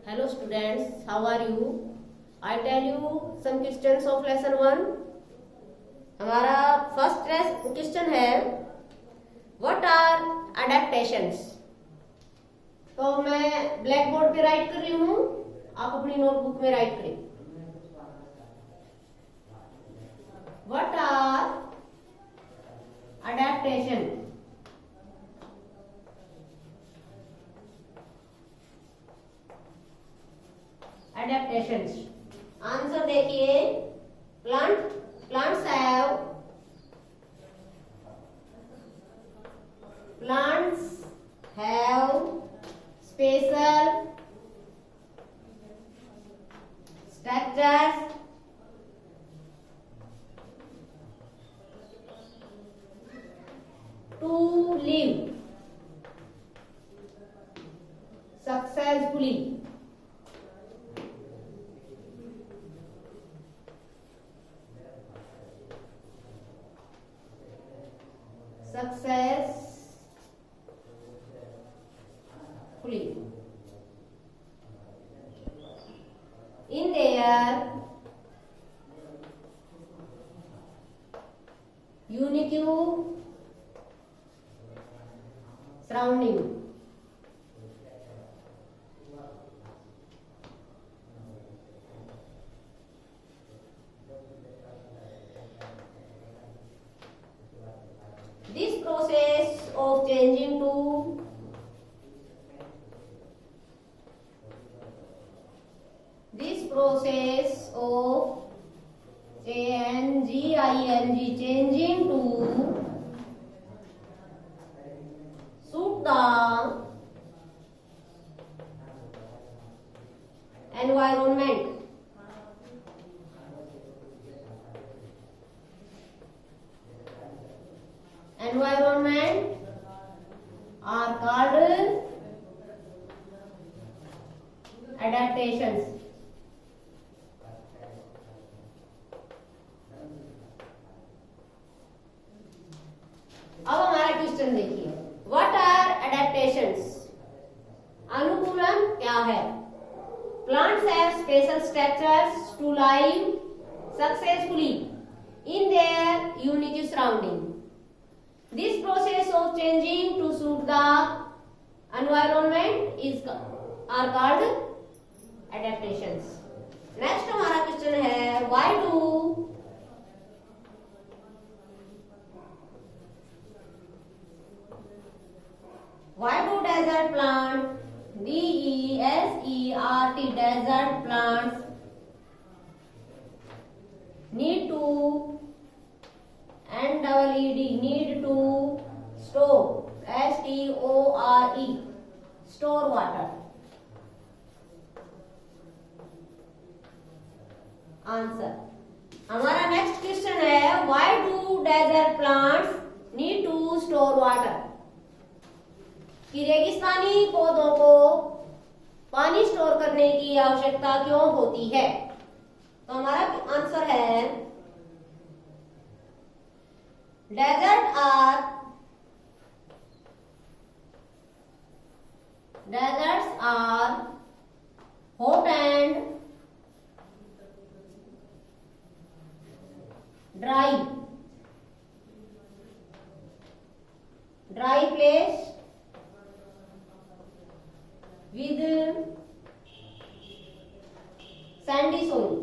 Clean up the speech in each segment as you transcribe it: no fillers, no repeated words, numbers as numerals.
Hello students, how are you? I tell you some questions of lesson 1. हमारा first question है what are adaptations. तो मैं black board पे right कर रही हूँ, आप अपनी नोटबुक में राइट करें। What are adaptation. Adaptations. Answer देखिए, plants have special structures to live successfully. In their unique surrounding. This process of changing to changing to suit the environment. Environment are called adaptations. अब हमारा question देखिए, what are adaptations. अनुकूलन क्या है। Plants have special structures to live successfully in their unique surrounding. This process of changing to suit the environment is are called adaptations. Next हमारा question है, why do desert plant, desert desert plants need to need to store store water. Answer हमारा next question है, why do desert plants need to store water. कि रेगिस्तानी पौधों को पानी store करने की आवश्यकता क्यों होती है। तो हमारा आंसर है, deserts are hot and dry place with sandy soil.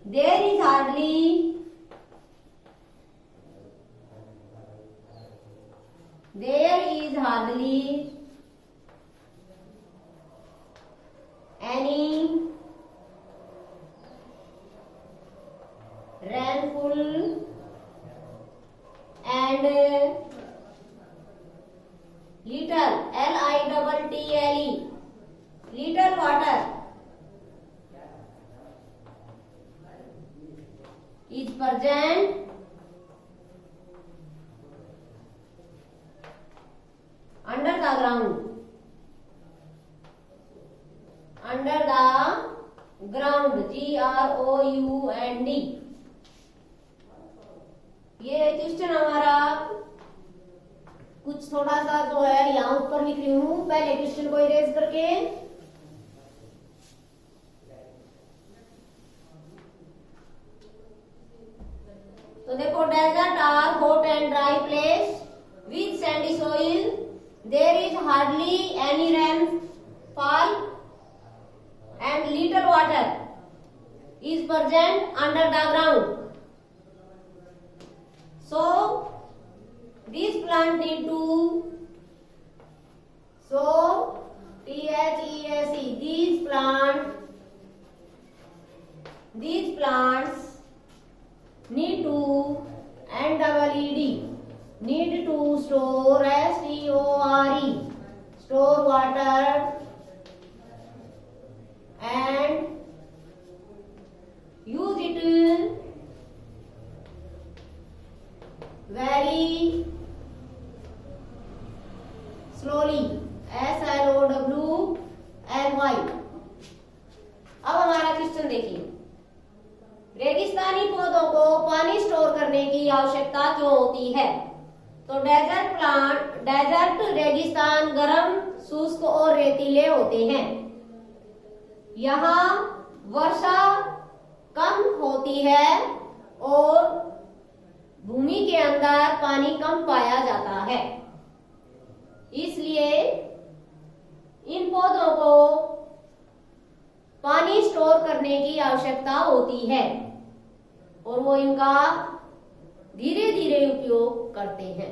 There is hardly any rainfall and little water is present under the ground. Under the ground, GROUND. ये क्वेश्चन हमारा कुछ थोड़ा सा जो है यहाँ ऊपर लिख रही हूँ, पहले क्वेश्चन को इरेज करके। तो देखो, desert are hot and dry place with sandy soil, there is hardly any rainfall and little water is present under the ground. So these plants need to, so THEAC, these plants need to, and EED, need to store, STORE, store water and use it very slowly, SLOWLY। अब हमारा question देखिए, रेगिस्तानी पौधों को पानी store करने की आवश्यकता क्यों होती है? तो डेजर्ट रेगिस्तान गर्म, शुष्क और रेतीले होते हैं। यहाँ वर्षा कम होती है और भूमि के अंदर पानी कम पाया जाता है, इसलिए इन पौधों को पानी स्टोर करने की आवश्यकता होती है और वो इनका धीरे धीरे उपयोग करते हैं।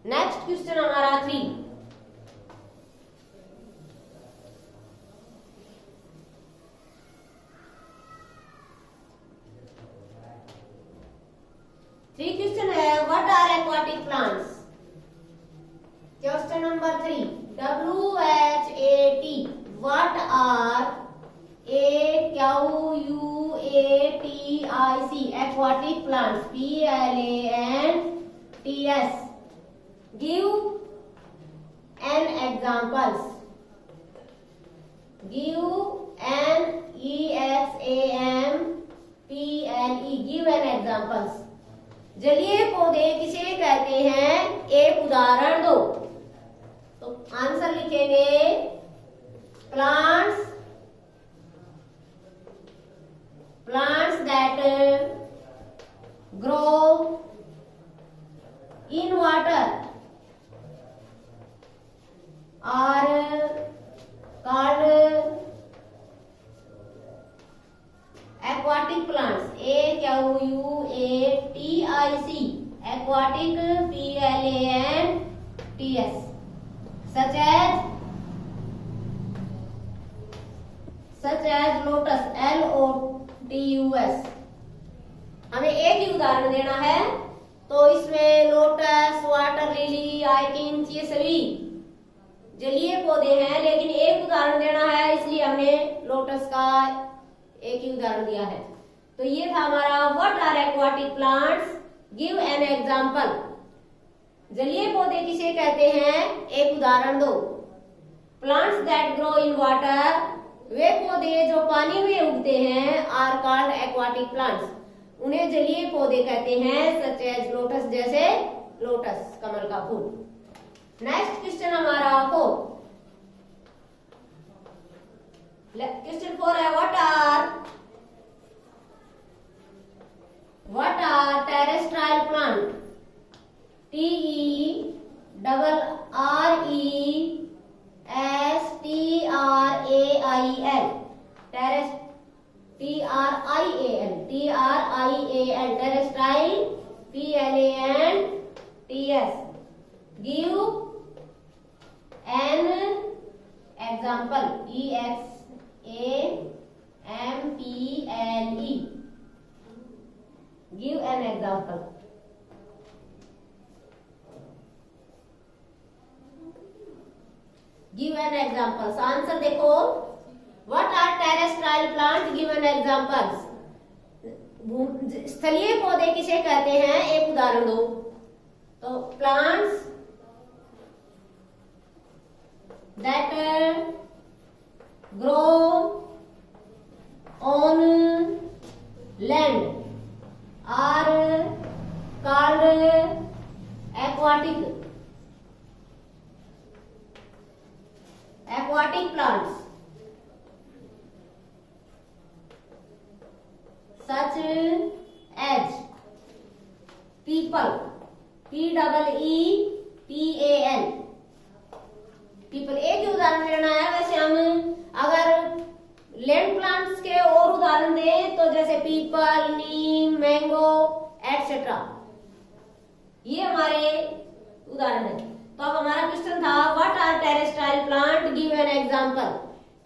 नेक्स्ट क्वेश्चन हमारा 3। क्वेश्चन है, what are aquatic plants? Question number 3, WHAT, what are AQUATIC, aquatic plants, PLANTS, give an examples, give an EXAMPLE, give an examples. जलीय पौधे किसे कहते हैं? एक उदाहरण दो। तो आंसर लिखेंगे, plants that grow in water are called aquatic plants, AQUATIC, aquatic, PLANTS, such as lotus, LOTUS। हमें एक ही उदाहरण देना है, तो इसमें लोटस, वाटर लिली, आइकिंस, ये सभी जलीय पौधे हैं, लेकिन एक उदाहरण देना है, इसलिए हमने लोटस का एक ही उदाहरण दिया है। तो ये था हमारा what are aquatic plants, give an example. जलीय पौधे किसे कहते हैं? एक उदाहरण दो। Plants that grow in water, वे पौधे जो पानी में उगते हैं, आर कॉल्ड एक्वाटिक प्लांट्स, उन्हें जलीय पौधे कहते हैं, सच एज लोटस, जैसे लोटस, कमल का फूल। नेक्स्ट क्वेश्चन हमारा 4। क्वेश्चन 4 है, what are terrestrial plant, TRIAL, terrestrial, PLANTS, give an example, EXAMPLE, give an example. Give an examples. Answer देखो, what are terrestrial plant, give an examples. स्थलीय पौधे किसे कहते हैं? एक उदाहरण दो। तो plants that grow on land such as people, PEEPAL, peepal. एक ही उदाहरण लेना है। वैसे हम अगर लैंड प्लांट्स के और उदाहरण दें तो जैसे पीपल, नीम, मैंगो एटसेट्रा, ये हमारे उदाहरण है। तो अब हमारा क्वेश्चन था what are terrestrial plant, give an example.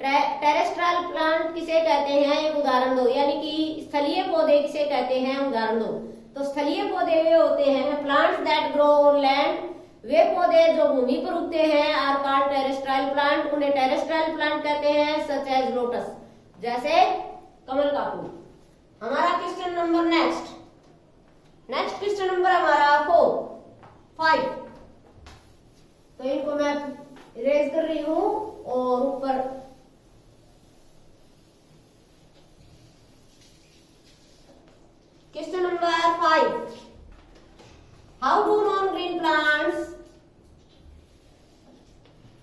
Terrestrial plant किसे कहते हैं, एक उदाहरण दो। यानी कि स्थलीय पौधे किसे कहते हैं, उदाहरण दो। तो स्थलीय पौधे वे होते हैं plants that grow on land, वे पौधे जो भूमि पर उगते हैं, आर कॉल्ड टेरेस्ट्राइल प्लांट, उन्हें टेरेस्ट्राइल प्लांट कहते हैं। सच एज लोटस, जैसे कमल का फूल। हमारा question number next question number हमारा 5। तो इनको मैं इरेज कर रही हूं और ऊपर question number 5, how do non green plants,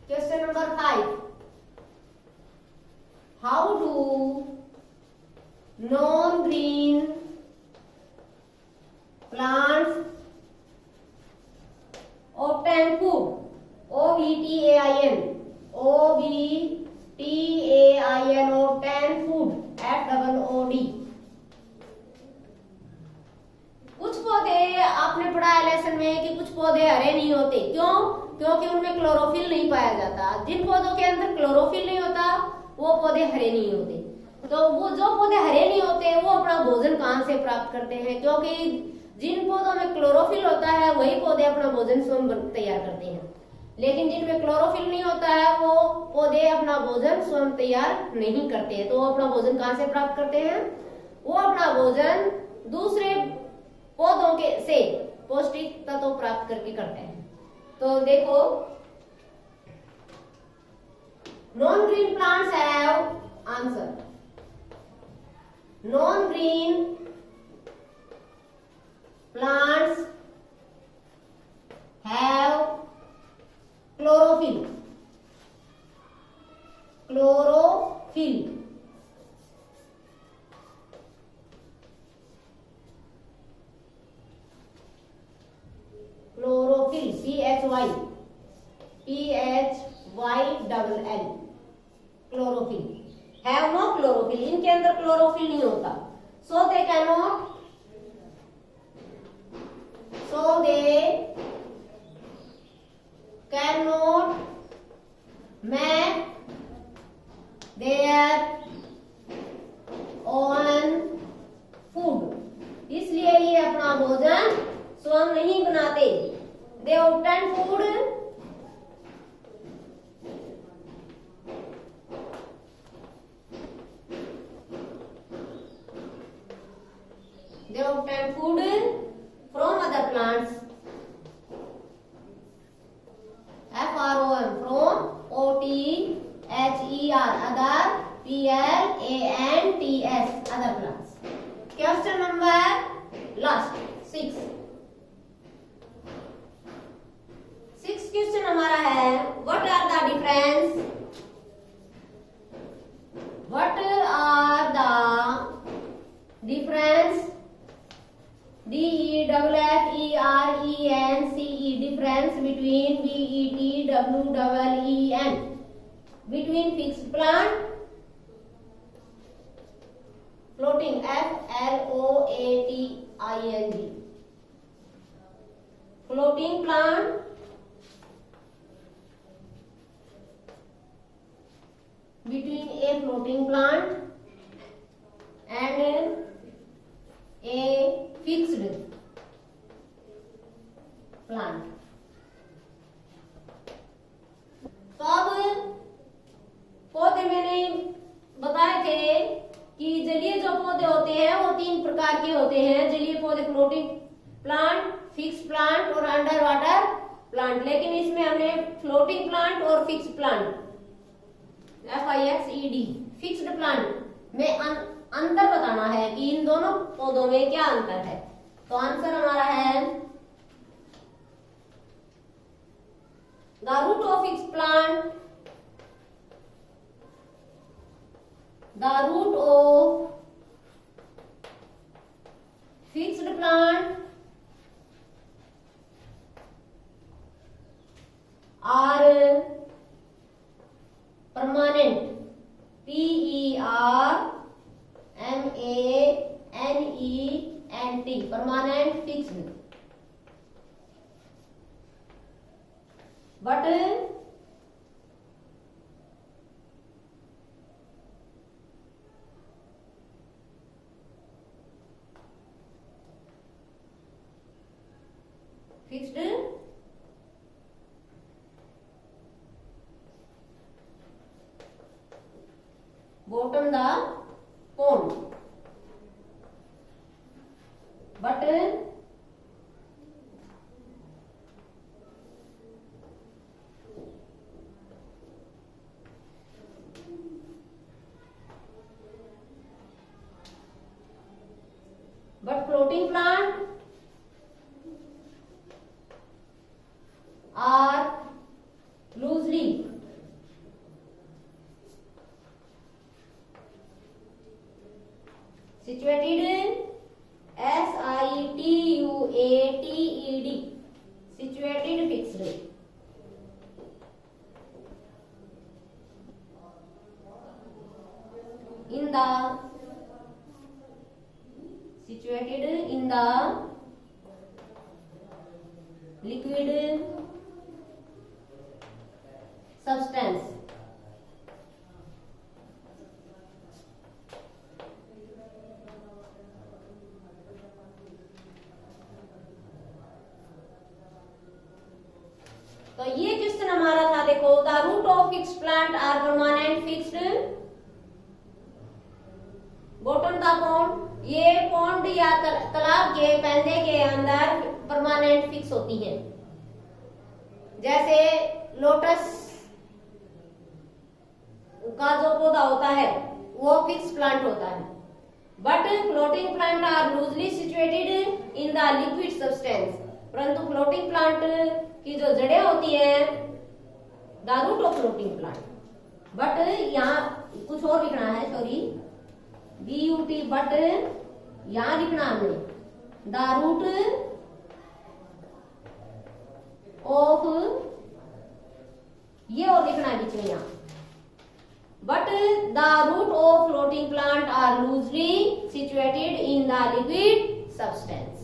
question number 5, how do non green plants obtain food, OBTAIN, obtain food, FOOD। कुछ पौधे आपने पढ़ा है लेसन में कि कुछ पौधे हरे नहीं होते। क्यों? क्योंकि उनमें क्लोरोफिल नहीं पाया जाता। जिन पौधों के अंदर क्लोरोफिल नहीं होता वो पौधे हरे नहीं होते। तो वो जो पौधे हरे नहीं होते वो अपना भोजन कहां से प्राप्त करते हैं? क्योंकि जिन पौधों में क्लोरोफिल होता है वही पौधे अपना भोजन स्वयं तैयार करते हैं, लेकिन जिनमें क्लोरोफिल नहीं होता है वो पौधे अपना भोजन स्वयं तैयार नहीं करते हैं। तो वो अपना भोजन कहां से प्राप्त करते हैं? वो अपना भोजन दूसरे पौधों के से पौष्टिक तत्व प्राप्त करके करते हैं। तो देखो, non green plants have, answer, non green plants have chlorophyll, chlorophyll, CHY, chlorophyll, have no chlorophyll, इनके अंदर क्लोरोफिल नहीं होता। So they cannot make their own food, इसलिए ये अपना भोजन स्वयं नहीं बनाते। They obtain food from other plants, FROM, from OTHER, other, PLANTS, other plants। Question number last 6 question हमारा है what are the difference difference between BETWEEN, between fixed plant, floating, FLOATING, floating plant, between a floating plant and a fixed plant। तो अब पौधे मैंने बताए थे कि जलीय जो पौधे होते हैं वो 3 प्रकार के होते हैं। जलीय पौधे फ्लोटिंग प्लांट, फिक्स्ड प्लांट और अंडर वाटर प्लांट। लेकिन इसमें हमने फ्लोटिंग प्लांट और fixed plant, FIXED, fixed plant में अंतर बताना है कि इन दोनों पौधों में क्या अंतर है। तो आंसर हमारा है the root of fixed plant, the root of plant are permanent. Permanent. Permanent, fixed. But fixed bottom the pond, but floating plant are loosely situated. Situated, situated, fixed. In the situated in the liquid substance. तो ये question हमारा था, देखो the root of fixed plant are permanent fixed bottom the pond. ये pond या तालाब के पैंदे के अंदर परमानेंट फिक्स होती है। जैसे लोटस का जो पौधा होता है वो फिक्स प्लांट होता है। But floating plant are loosely situated in the liquid substance. परंतु फ्लोटिंग प्लांट की जो जड़ें होती है, the root of floating plant. But यहाँ कुछ और लिखना है, सॉरी, BUT, बट यहाँ लिखना हमने द रूट ऑफ, ये और लिखना है बीच में यहाँ, but the root of floating plant are loosely situated in the liquid substance.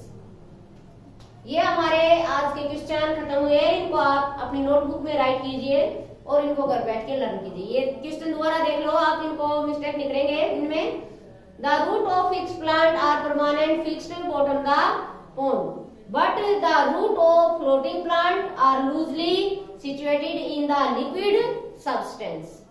ये हमारे आज के क्वेश्चन खत्म हुए। इनको आप अपनी नोटबुक में राइट कीजिए और इनको घर बैठ के लर्न कीजिए। ये क्वेश्चन दोबारा देख लो, आप इनको मिस्टेक निकलेंगे इनमें। The root of fixed plant are permanent fixed bottom the pond, but the root of floating plant are loosely situated in the liquid substance.